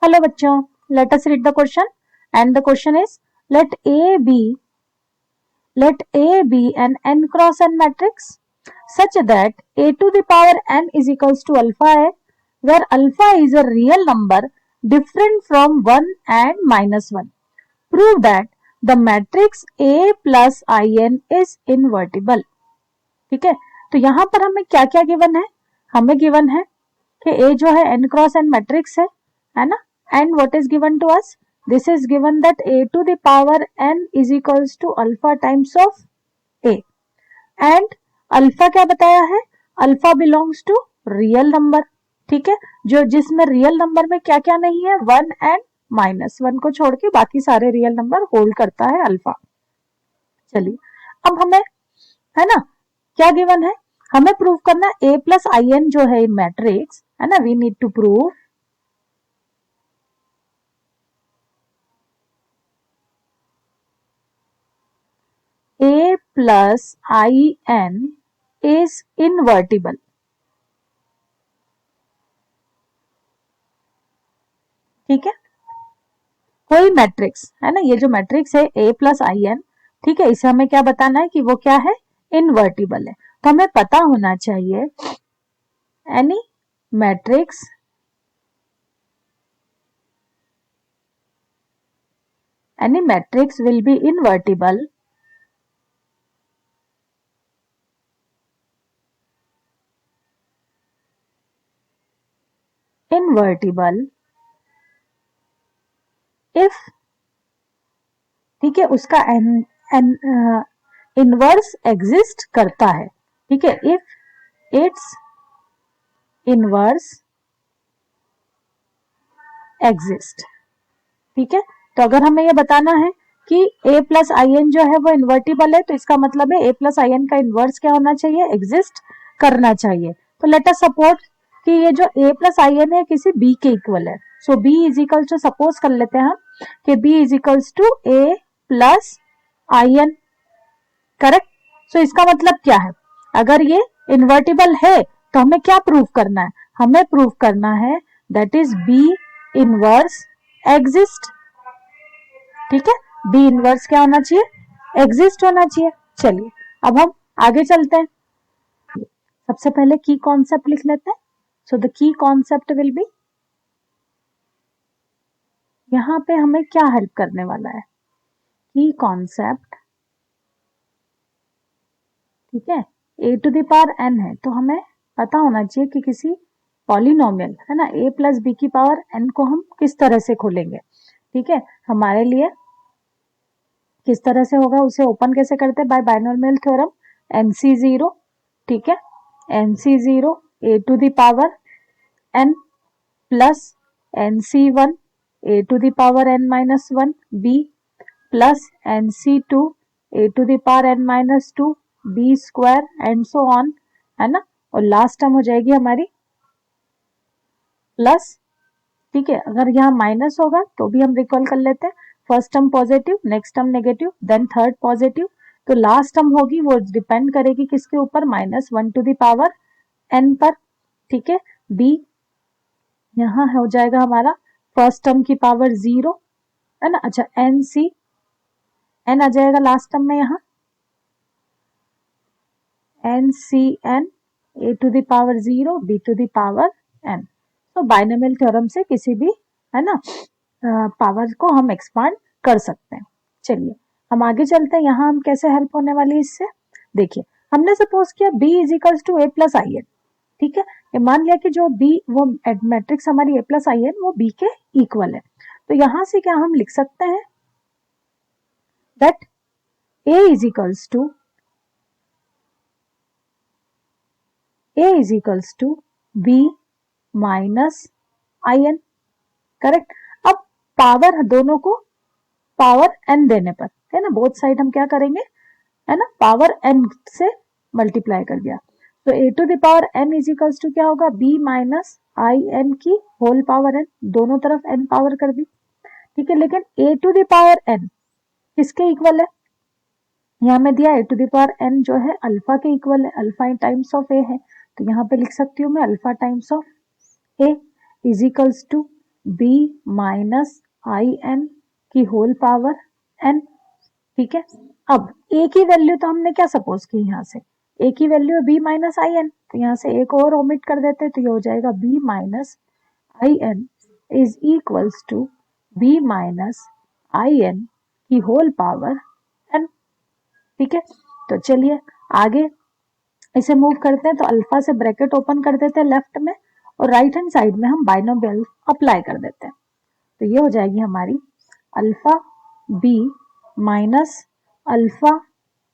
Hello बच्चों, let us read the question and the question is let A be an n cross n matrix such that A to the power n is equals to alpha है where alpha is a real number different from 1 and minus 1. Prove that the matrix A plus in is invertible. ठीक है, तो यहां पर हमें क्या क्या given है? हमें गिवन है कि A जो है n क्रॉस n मैट्रिक्स है ना, and what is given to us? This is given that A to the power n is equals to alpha times of A and alpha क्या बताया है? Alpha belongs to real number. ठीक है, जो जिसमें real number में क्या क्या नहीं है, 1 एंड माइनस 1 को छोड़ के बाकी सारे रियल नंबर होल्ड करता है अल्फा. चलिए अब हमें है ना क्या गिवन है, हमें प्रूव करना A प्लस आई एन जो है मैट्रिक्स है ना, we need to prove A plus in is invertible. ठीक है, कोई मैट्रिक्स है ना, ये जो मैट्रिक्स है A प्लस आई एन, ठीक है, इसे हमें क्या बताना है कि वो क्या है, इनवर्टिबल है. तो हमें पता होना चाहिए any matrix will be invertible if, ठीक है, उसका इनवर्स एग्जिस्ट करता है. ठीक है, इफ इट्स इनवर्स एग्जिस्ट. ठीक है, तो अगर हमें ये बताना है कि A प्लस आई एन जो है वो इन्वर्टिबल है, तो इसका मतलब है A प्लस आई एन का इनवर्स क्या होना चाहिए, एग्जिस्ट करना चाहिए. तो लेट अस सपोज कि ये जो A प्लस आई एन है किसी B के इक्वल है. So B is equal to, suppose कर लेते हैं हम कि B is equals to A plus I N. Correct. So इसका मतलब क्या है, अगर ये इन्वर्टिबल है तो हमें क्या प्रूव करना है, हमें प्रूव करना है that is B inverse exist. ठीक है, B इनवर्स क्या होना चाहिए, एग्जिस्ट होना चाहिए. चलिए अब हम आगे चलते हैं. सबसे पहले की कॉन्सेप्ट लिख लेते हैं. So the key concept will be, यहां पे हमें क्या हेल्प करने वाला है, की कॉन्सेप्ट. ठीक है, A to the power n है तो हमें पता होना चाहिए कि किसी पॉलिनोमियल है ना A प्लस बी की पावर n को हम किस तरह से खोलेंगे. ठीक है, हमारे लिए किस तरह से होगा, उसे ओपन कैसे करते हैं, बाय बाइनोमियल थ्योरम NC0. ठीक है, NC0 A to the power n plus NC1 A to the power n minus 1 B plus NC2 A to the power n minus 2 B square and so on, है ना. और last term हो जाएगी हमारी plus. ठीक है, अगर यहाँ माइनस होगा तो भी हम रिकॉल कर लेते हैं, first term positive, next term negative, then third positive, तो लास्ट टर्म होगी वो डिपेंड करेगी किसके ऊपर, minus 1 to the power n पर. ठीक है, b यहाँ हो जाएगा हमारा फर्स्ट टर्म की पावर 0 है ना. अच्छा, n आ जाएगा लास्ट टर्म में, यहाँ NCn A to the power 0 B to the power n. तो बाइनोमियल थ्योरम से किसी भी है ना पावर को हम एक्सपांड कर सकते हैं. चलिए हम आगे चलते हैं, यहाँ हम कैसे हेल्प होने वाली है इससे. देखिए हमने सपोज किया B is equals to A plus I N. ठीक है, ये मान लिया कि जो B वो मैट्रिक्स हमारी A प्लस आई एन वो B के इक्वल है. तो यहां से क्या हम लिख सकते हैं that A is equals to B minus I N. Correct. अब पावर दोनों को पावर n देने पर है ना, बोथ साइड हम क्या करेंगे है ना, पावर n से मल्टीप्लाई कर दिया. तो A to the power n is equals to क्या होगा, B माइनस आई एन की होल पावर n, दोनों तरफ n पावर कर दी. ठीक है, लेकिन A to the power n किसके इक्वल है, यहाँ में दिया A to the power n जो है अल्फा के इक्वल है, अल्फा टाइम्स ऑफ A है. तो यहाँ पे लिख सकती हूँ मैं alpha times of A is equals to b minus I N की होल पावर n। ठीक है, अब a की वैल्यू तो हमने क्या सपोज की, यहाँ से a की वैल्यू है b माइनस आई एन, तो यहाँ से एक और ओमिट कर देते हैं, तो ये हो जाएगा b minus I N is equals to b minus I N की होल पावर n। ठीक है, तो चलिए आगे इसे मूव करते हैं, तो अल्फा से ब्रैकेट ओपन कर देते हैं लेफ्ट में, और राइट हैंड साइड में हम बाइनोमियल अप्लाई कर देते हैं, तो ये हो जाएगी हमारी alpha B minus alpha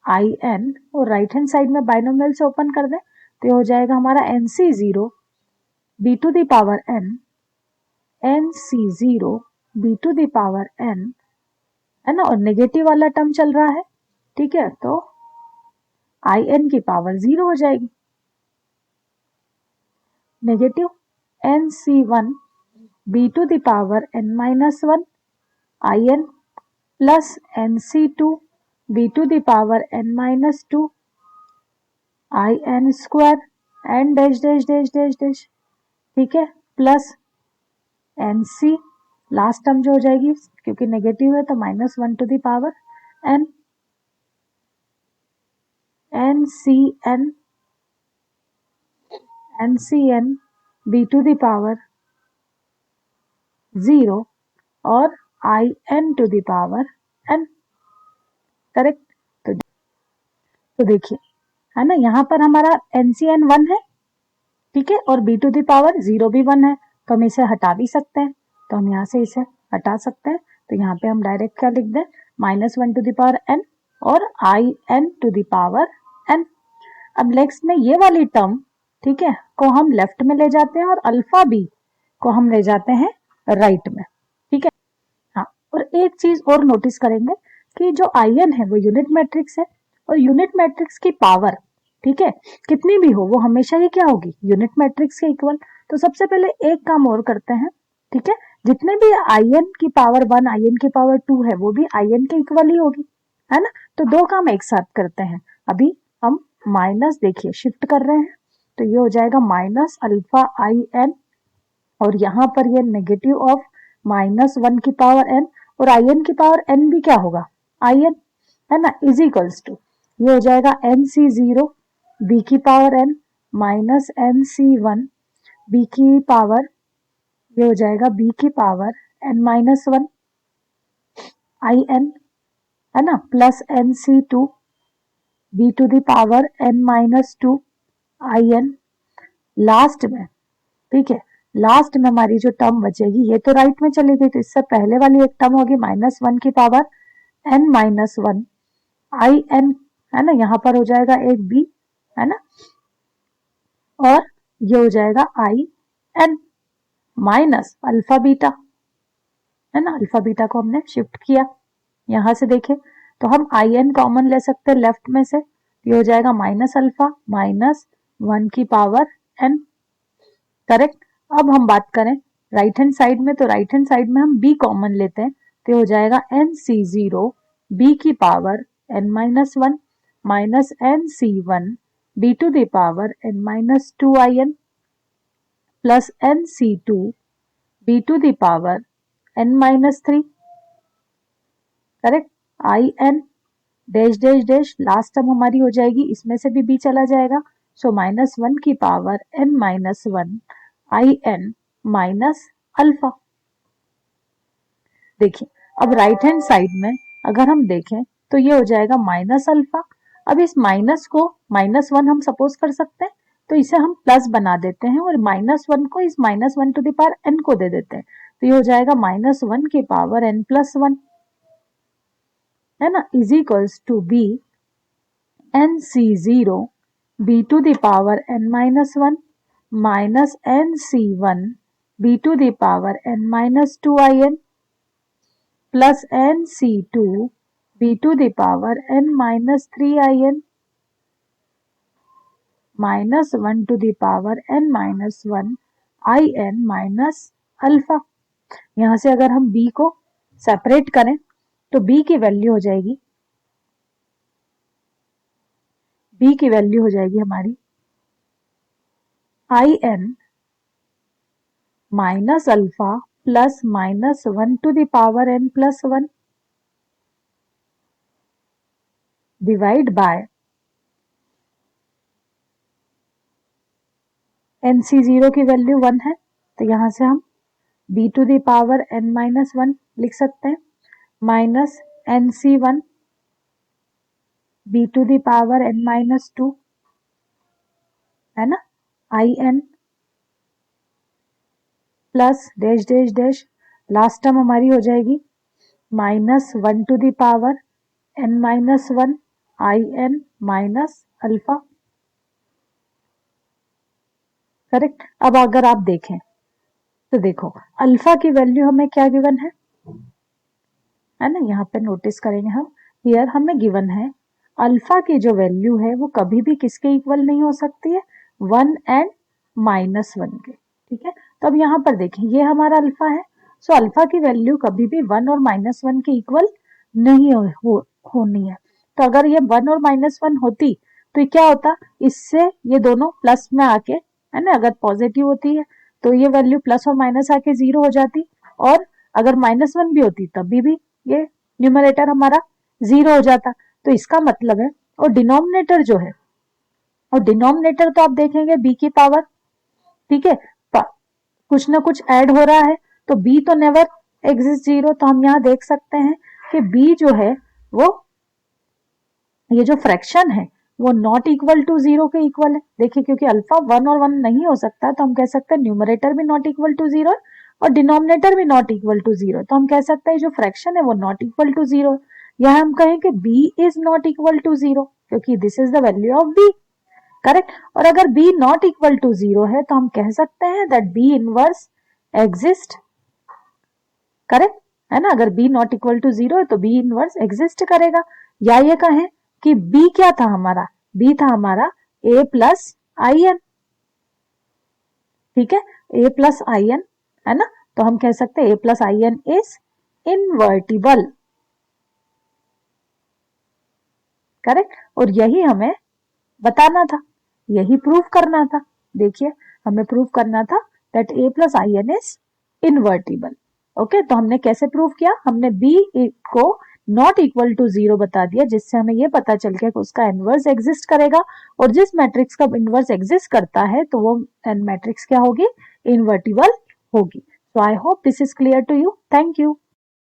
I N, और राइट हैंड साइड में बाइनोमियल से ओपन कर दें, तो ये हो जाएगा हमारा N C zero B to the power N C zero B to the power N, है ना, और नेगेटिव वाला टर्म चल रहा है। ठीक है, तो आई एन की पावर 0 हो जाएगी, negative N C one B to the power N minus one I N plus N C two B to the power N minus two I N square N dash dash dash dash dash. ठीक है, plus N C last term जो हो जाएगी, क्योंकि negative है तो minus one to the power N, N C N B to the power 0 और I N to the power N. Correct, तो देखिए, है ना, यहाँ पर हमारा एन सी एन 1 है, ठीक है, और बी टू द पावर 0 भी 1 है, तो हम इसे हटा भी सकते हैं, तो हम यहाँ से इसे हटा सकते हैं, तो यहाँ पे हम डायरेक्ट क्या लिख दें, minus one to the power N और I N to the power N. अब नेक्स्ट में ये वाली टर्म, ठीक है, को हम लेफ्ट में ले जाते हैं, और अल्फा बी को हम ले जाते हैं राइट में। ठीक है, हाँ, और एक चीज और नोटिस करेंगे कि जो आई एन है वो यूनिट मैट्रिक्स है, और यूनिट मैट्रिक्स की पावर, ठीक है, कितनी भी हो वो हमेशा ही क्या होगी, यूनिट मैट्रिक्स के इक्वल। तो सबसे पहले एक काम और करते हैं, ठीक है, जितने भी आई एन की पावर 1 आई एन की पावर 2 है वो भी आई एन के इक्वल ही होगी, है ना, तो दो काम एक साथ करते हैं। अभी हम माइनस देखिए शिफ्ट कर रहे हैं, तो ये हो जाएगा माइनस अल्फा आई एन, और यहाँ पर ये नेगेटिव ऑफ माइनस वन की पावर एन, और आई एन की पावर एन भी क्या होगा, आई एन, है ना, इज इक्वल्स टू, ये हो जाएगा एन सी जीरो बी की power N minus N C one B की पावर, ये हो जाएगा बी की power N minus one I N, है ना, plus N C two B to the power N minus two I N last में। ठीक है, लास्ट में हमारी जो टर्म बचेगी, ये तो राइट में चली गई, तो इससे पहले वाली एक टर्म होगी माइनस वन की power N minus one I N, है ना, यहाँ पर हो जाएगा एक बी, है ना, और ये हो जाएगा I N minus alpha beta, है ना, अल्फा बीटा को हमने शिफ्ट किया, यहां से देखें तो हम आई एन कॉमन ले सकते हैं लेफ्ट में से, ये हो जाएगा माइनस अल्फा माइनस वन की पावर एन। करेक्ट, अब हम बात करें राइट हैंड साइड में, तो राइट हैंड साइड में हम बी कॉमन लेते हैं, तो हो जाएगा एन सी जीरो बी की power N minus one minus N C one B to the power N minus two I N plus N C two B to the power N minus three. Correct, I N dash dash dash last term हमारी हो जाएगी, इसमें से भी B चला जाएगा, so minus one की power N minus one I N minus alpha. देखिए, अब राइट हैंड साइड में अगर हम देखें तो ये हो जाएगा माइनस अल्फा। अब इस माइनस को माइनस वन हम सपोज कर सकते हैं, तो इसे हम प्लस बना देते हैं, और माइनस वन को इस minus one to the power N को दे देते हैं, तो ये हो जाएगा माइनस वन की पावर एन प्लस वन, है ना, is equals to B N C zero B to the power N minus one minus N C one B to the power N minus two I N plus N C two B to the power N minus three I N minus one to the power N minus one I N minus alpha. यहां से अगर हम b को separate करें तो b की value हो जाएगी, b की वैल्यू हो जाएगी हमारी I N minus alpha plus minus 1 to the power n plus 1 divide by NC0 की वैल्यू 1 है, तो यहां से हम b to the power n minus 1 लिख सकते हैं, minus NC1 b to the power n minus 2 है ना, IN plus dash dash dash, last term हमारी हो जाएगी minus 1 to the power n minus 1 IN minus alpha. Correct. अब अगर आप देखें तो देखो अल्फा की वैल्यू हमें क्या गिवन है ना, यहाँ पे नोटिस करेंगे हम, हियर हमें गिवन है अल्फा की जो वैल्यू है वो कभी भी किसके इक्वल नहीं हो सकती है, 1 एंड माइनस 1 के। ठीक है, तो अब यहाँ पर देखें ये हमारा अल्फा है, सो अल्फा की वैल्यू कभी भी 1 और माइनस 1 के इक्वल नहीं होनी है। तो अगर ये 1 और माइनस 1 होती तो क्या होता, इससे ये दोनों प्लस में आके, है ना, अगर पॉजिटिव होती है तो ये वैल्यू प्लस और माइनस आके 0 हो जाती, और अगर माइनस 1 भी होती तब भी ये न्यूमरेटर हमारा 0 हो जाता। तो इसका मतलब है, और डिनोमिनेटर जो है, और डिनोमिनेटर तो आप देखेंगे b की पावर, ठीक है, कुछ ना कुछ ऐड हो रहा है, तो b तो नेवर एग्जिस्ट 0, तो हम यहाँ देख सकते हैं कि b जो है वो, ये जो फ्रैक्शन है वो नॉट इक्वल टू 0 के इक्वल है। देखिए क्योंकि अल्फा 1 और 1 नहीं हो सकता, तो हम कह सकते हैं न्यूमरेटर भी नॉट इक्वल टू 0 और डिनोमिनेटर भी नॉट इक्वल टू 0, तो हम कह सकते हैं जो फ्रैक्शन है वो नॉट इक्वल टू 0। यहाँ हम कहें कि b is not equal to 0 क्योंकि this is the value of b। Correct. और अगर b नॉट इक्वल टू 0 है तो हम कह सकते हैं that b inverse exist. Correct है ना, अगर b नॉट इक्वल टू 0 है तो b इनवर्स एग्जिस्ट करेगा। या ये कहें कि b क्या था हमारा, b था हमारा a प्लस आई एन। ठीक है, a प्लस आई एन है ना, तो हम कह सकते हैं a plus I N is invertible. Correct, और यही हमें बताना था, यही प्रूव करना था। देखिए हमें प्रूव करना था that a plus I N is invertible. Okay, तो हमने कैसे प्रूव किया, हमने b को नॉट इक्वल टू 0 बता दिया, जिससे हमें ये पता चल गया कि उसका इनवर्स एग्जिस्ट करेगा, और जिस मैट्रिक्स का इनवर्स एग्जिस्ट करता है तो वो मैट्रिक्स क्या होगी, इनवर्टिबल होगी। So I hope this is clear to you. Thank you.